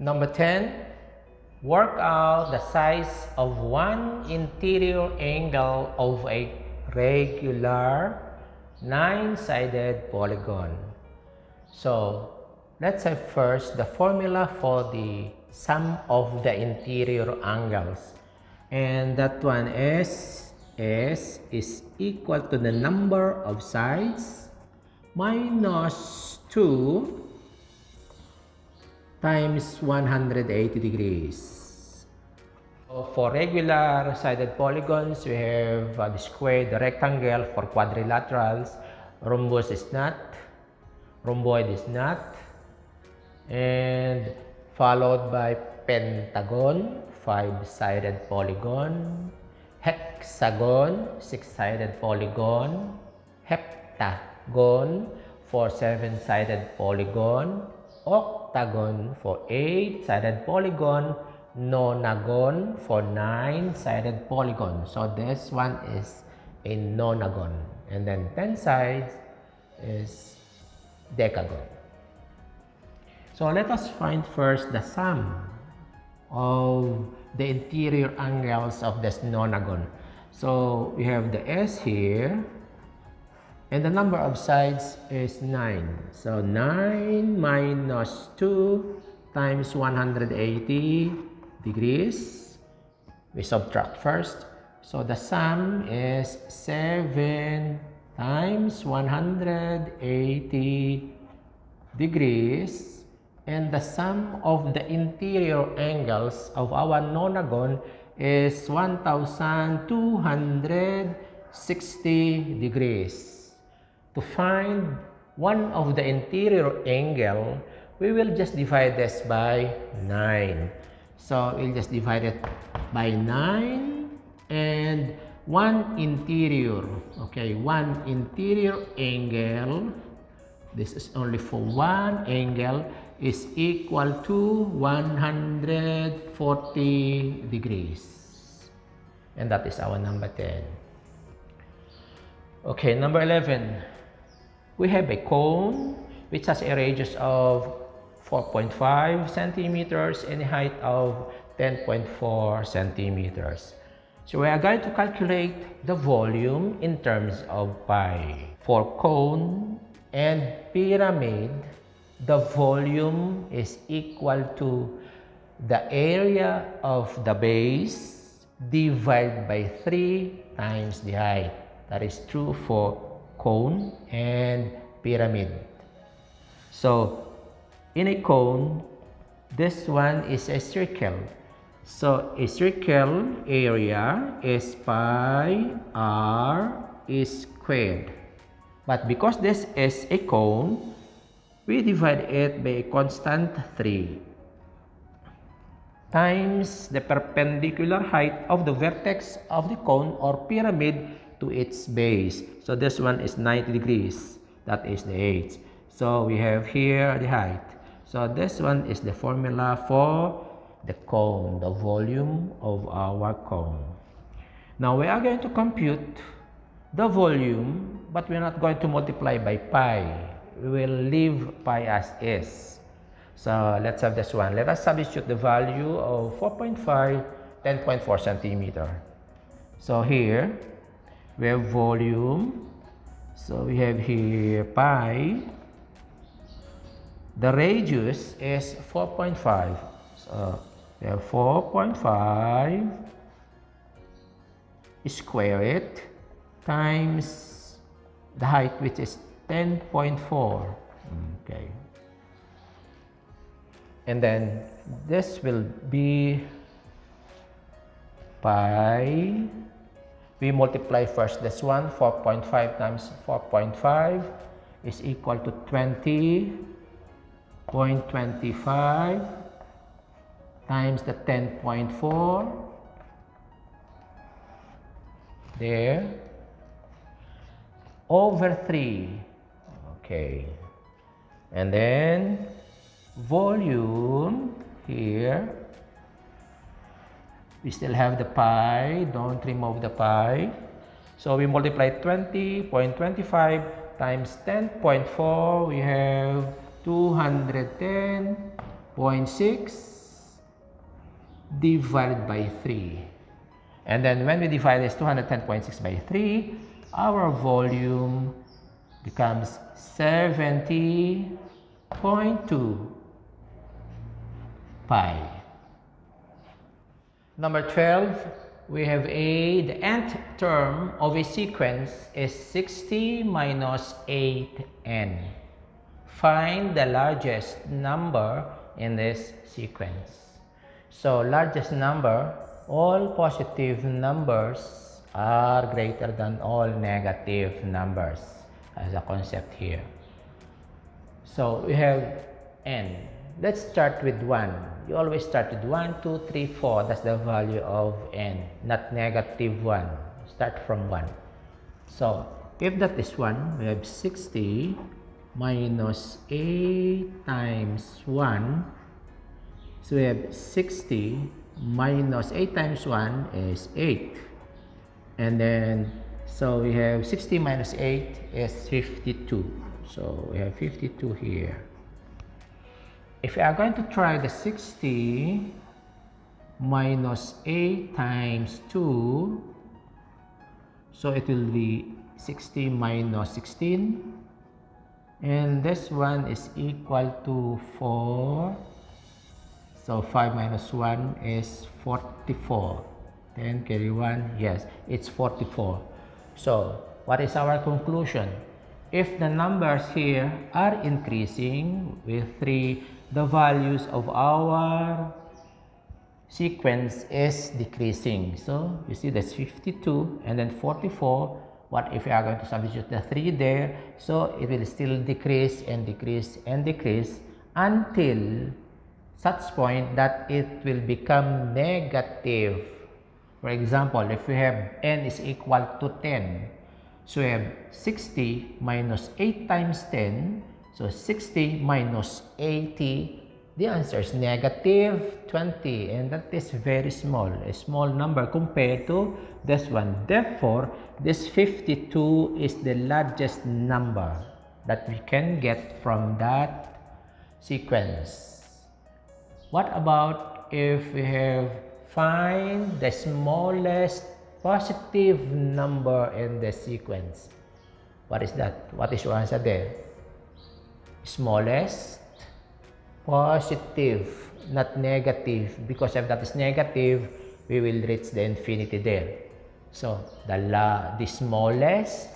Number 10, work out the size of one interior angle of a regular 9-sided polygon. So let's have first the formula for the sum of the interior angles. And that one is S is equal to the number of sides minus 2 times 180 degrees. For regular sided polygons, we have the square, the rectangle. For quadrilaterals, rhombus is not, rhomboid is not, and followed by pentagon, 5-sided polygon, hexagon, 6-sided polygon, heptagon for 7-sided polygon, octagon for 8-sided polygon, nonagon for 9-sided polygon. So this one is a nonagon, and then 10 sides is decagon. So let us find first the sum of the interior angles of this nonagon. So we have the S here, and the number of sides is 9. So 9 minus 2 times 180 degrees. We subtract first. So the sum is 7 times 180 degrees. And the sum of the interior angles of our nonagon is 1260 degrees. To find one of the interior angle, we will just divide this by 9. So we'll just divide it by 9 and one interior. Okay, one interior angle. This is only for one angle, is equal to 140 degrees. And that is our number 10. Okay, number 11. We have a cone which has a radius of 4.5 centimeters and a height of 10.4 centimeters. So we are going to calculate the volume in terms of pi. For cone and pyramid, the volume is equal to the area of the base divided by 3 times the height. That is true for cone and pyramid. So in a cone, this one is a circle. So a circle area is pi r squared. But because this is a cone, we divide it by a constant 3 times the perpendicular height of the vertex of the cone or pyramid to its base. So this one is 90 degrees. That is the h. So we have here the height. So this one is the formula for the cone, the volume of our cone. Now we are going to compute the volume, but we're not going to multiply by pi. We will leave pi as is. So let's have this one. Let us substitute the value of 4.5, 10.4 centimeter. So here we have volume. So we have here pi. The radius is 4.5. So we have 4.5 square it times the height, which is 10.4. Okay. And then this will be pi. We multiply first this one. 4.5 times 4.5 is equal to 20.25 times the 10.4. There. Over 3. Okay. And then volume here. We still have the pi. Don't remove the pi. So we multiply 20.25 times 10.4. We have 210 0.6 divided by 3. And then when we divide this 210.6 by 3, our volume becomes 70.2 pi. Number 12, we have the nth term of a sequence is 60 minus 8n. Find the largest number in this sequence. So, largest number, all positive numbers are greater than all negative numbers as a concept here. So, we have n. Let's start with 1. You always start with 1, 2, 3, 4. That's the value of n, not negative 1. Start from 1. So, if that is 1, we have 60 minus 8 times 1. So, we have 60 minus 8 times 1 is 8. And then, so we have 60 minus 8 is 52. So, we have 52 here. If we are going to try the 60 minus 8 times 2, so it will be 60 minus 16, and this one is equal to 4, so 5 minus 1 is 44, 10 carry 1, yes, it's 44. So, what is our conclusion? If the numbers here are increasing with 3, the values of our sequence is decreasing. So, you see that's 52 and then 44. What if we are going to substitute the 3 there? So, it will still decrease and decrease and decrease until such point that it will become negative. For example, if we have n is equal to 10, so we have 60 minus 8 times 10, so 60 minus 80, the answer is negative 20, and that is very small, a small number compared to this one. Therefore, this 52 is the largest number that we can get from that sequence. What about if we have find the smallest positive number in the sequence? What is that? What is your answer there? Smallest positive, not negative, because if that is negative, we will reach the infinity there. So, the smallest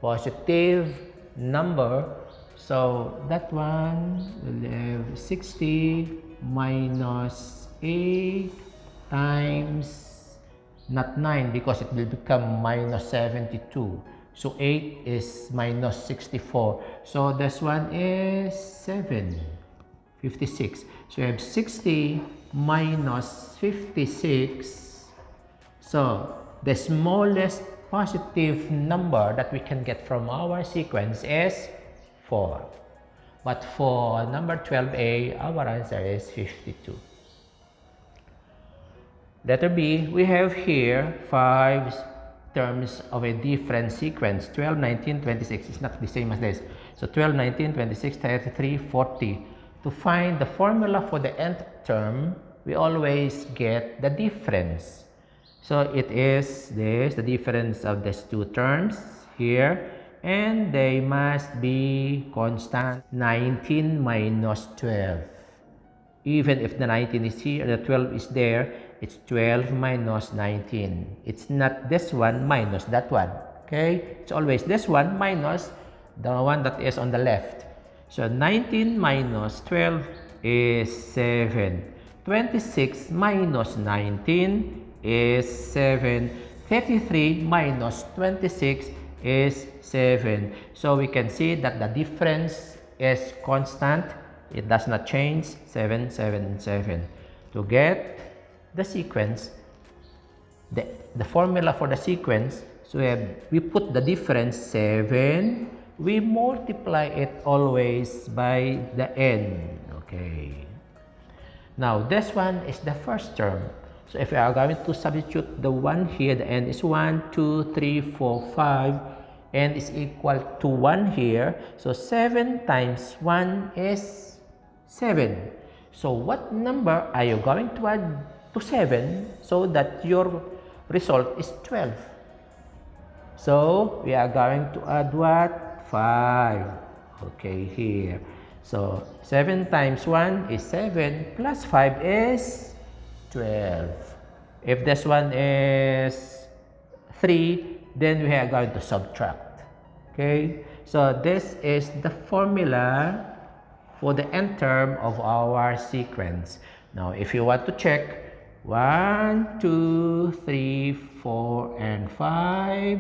positive number, so that one will have 60 minus 8 times, not 9 because it will become minus 72. So 8 is minus 64. So this one is 7, 56. So we have 60 minus 56. So the smallest positive number that we can get from our sequence is 4. But for number 12A, our answer is 52. Letter B, we have here 5 terms of a different sequence. 12, 19, 26 is not the same as this. So 12, 19, 26, 33, 40. To find the formula for the nth term, we always get the difference. So it is this, the difference of these two terms here, and they must be constant. 19 minus 12. Even if the 19 is here, the 12 is there, it's 12 minus 19. It's not this one minus that one. Okay? It's always this one minus the one that is on the left. So 19 minus 12 is 7. 26 minus 19 is 7. 33 minus 26 is 7. So we can see that the difference is constant. It does not change. 7, 7, 7. To get the sequence, the formula for the sequence, so we put the difference 7, we multiply it always by the n. Okay. Now this one is the first term. So if we are going to substitute the 1 here, the n is 1, 2, 3, 4, 5, n is equal to 1 here. So 7 times 1 is 7. So what number are you going to add to 7 so that your result is 12? So we are going to add what? 5. Okay, here. So 7 times 1 is 7 plus 5 is 12. If this one is 3, then we are going to subtract. Okay, so this is the formula for the nth term of our sequence. Now, if you want to check 1, 2, 3, 4, and 5,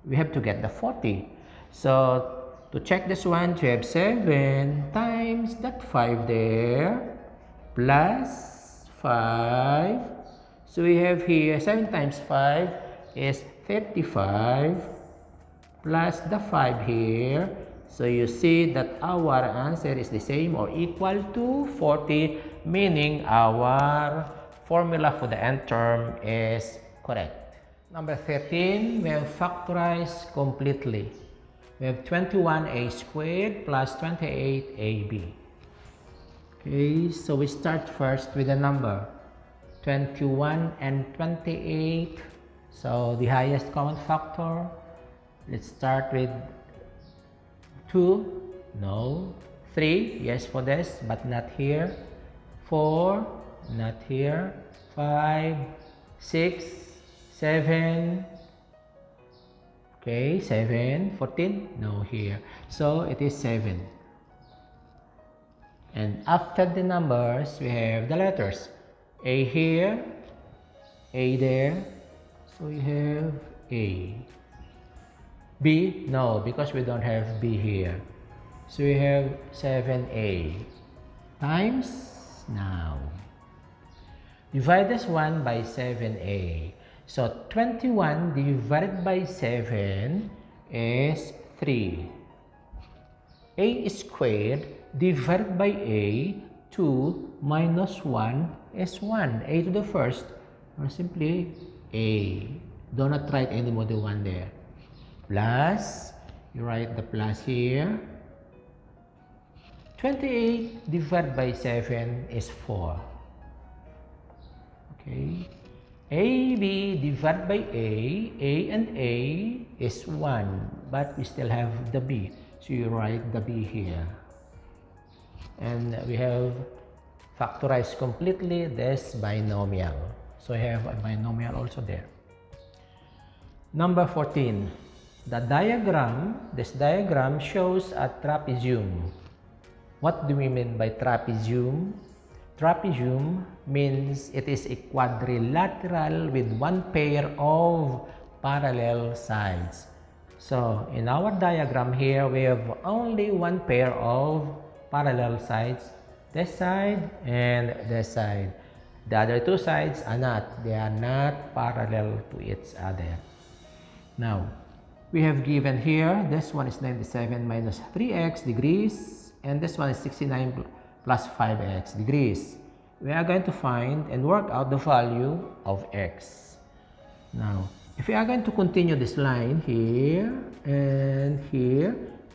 we have to get the 40. So, to check this one, we have 7 times that 5 there, plus 5. So, we have here 7 times 5 is 35, plus the 5 here. So you see that our answer is the same or equal to 40, meaning our formula for the nth term is correct. Number 13, we have factorized completely. We have 21a squared plus 28ab. Okay, so we start first with the number 21 and 28. So the highest common factor, let's start with 2, no. 3, yes for this, but not here. 4, not here. 5, 6, 7, okay, 7, 14, no here. So it is 7. And after the numbers, we have the letters. A here, A there, so we have A. B, no, because we don't have B here. So we have 7a times, now divide this one by 7a. So 21 divided by 7 is 3. A squared divided by a, 2 minus 1 is 1. A to the first, or simply a. Do not write any more than 1 there. Plus, you write the plus here. 28 divided by 7 is 4. Okay. AB divided by A and A is 1, but we still have the B. So you write the B here. And we have factorized completely this binomial. So we have a binomial also there. Number 14. This diagram shows a trapezium. What do we mean by trapezium? Trapezium means it is a quadrilateral with one pair of parallel sides. So in our diagram here, we have only one pair of parallel sides, this side and this side. The other two sides are not. They are not parallel to each other. Now, we have given here, this one is 97 minus 3x degrees, and this one is 69 plus 5x degrees. We are going to find and work out the value of x. Now, if we are going to continue this line here,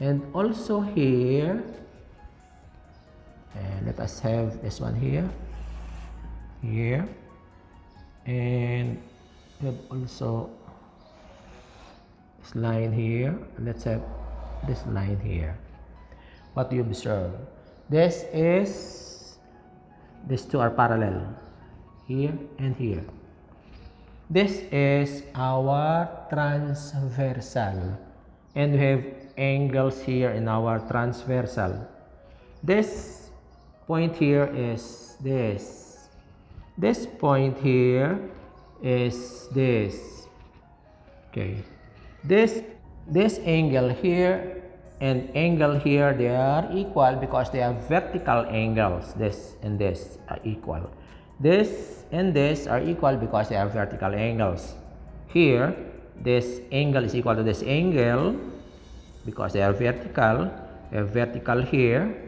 and also here, and let us have this one here, and we have also this line here, and let's have this line here. What do you observe? These two are parallel, here and here. This is our transversal, and we have angles here in our transversal. This point here is this. This point here is this. Okay. This angle here and angle here, they are equal because they are vertical angles. This and this are equal. This and this are equal because they are vertical angles. Here, this angle is equal to this angle because they are vertical. We have vertical here.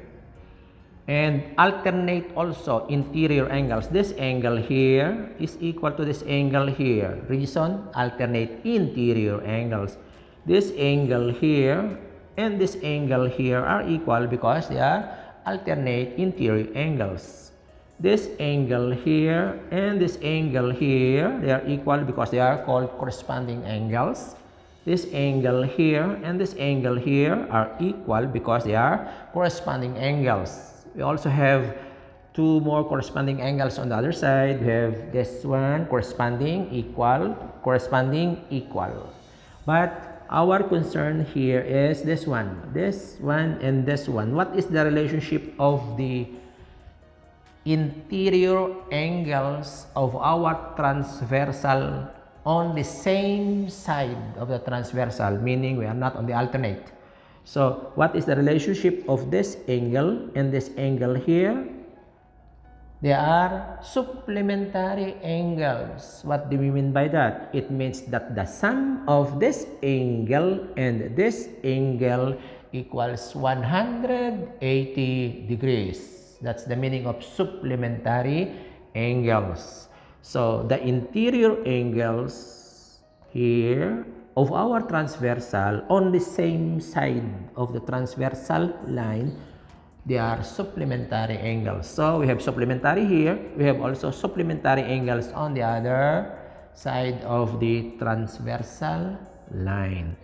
And alternate also interior angles. This angle here is equal to this angle here. Reason, alternate interior angles. This angle here and this angle here are equal because they are alternate interior angles. This angle here and this angle here, they are equal because they are called corresponding angles. This angle here and this angle here are equal because they are corresponding angles. We also have two more corresponding angles on the other side. We have this one, corresponding, equal, corresponding, equal. But our concern here is this one, and this one. What is the relationship of the interior angles of our transversal on the same side of the transversal, meaning we are not on the alternate? So what is the relationship of this angle and this angle here? They are supplementary angles. What do we mean by that? It means that the sum of this angle and this angle equals 180 degrees. That's the meaning of supplementary angles. So the interior angles here of our transversal on the same side of the transversal line, they are supplementary angles. So we have supplementary here. We have also supplementary angles on the other side of the transversal line.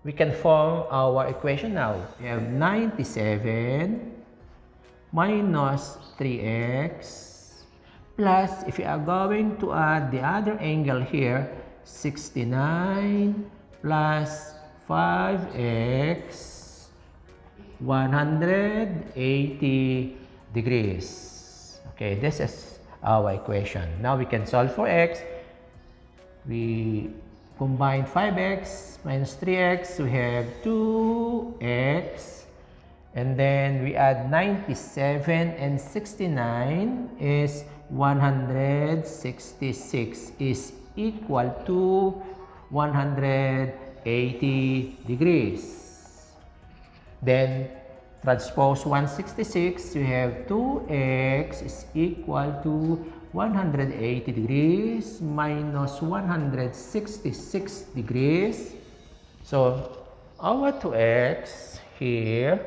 We can form our equation now. We have 97 minus 3x plus, if we are going to add the other angle here, 69 plus 5x 180 degrees. Okay, this is our equation. Now we can solve for x. We combine 5x minus 3x. We have 2x. And then we add 97 and 69 is 166 is equal to 180 degrees. Then transpose 166, we have 2x is equal to 180 degrees minus 166 degrees. So our 2x here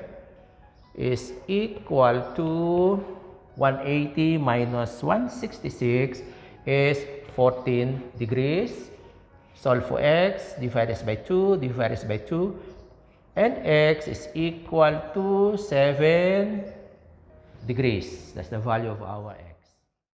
is equal to 180 minus 166 is 14 degrees. Solve for x, divide this by 2, divide this by 2. And x is equal to 7 degrees. That's the value of our x.